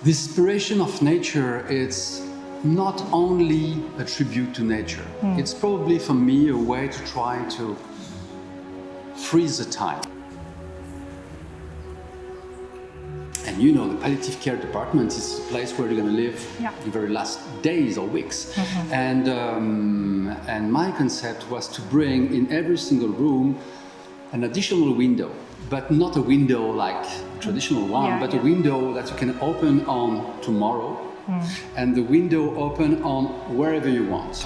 The inspiration of nature, it's not only a tribute to nature. It's probably for me a way to try to freeze the time. And you know, the palliative care department is a place where you're going to live the very last days or weeks. And my concept was to bring in every single room an additional window, but not a window like a traditional one, but a window that you can open on tomorrow, and the window open on wherever you want.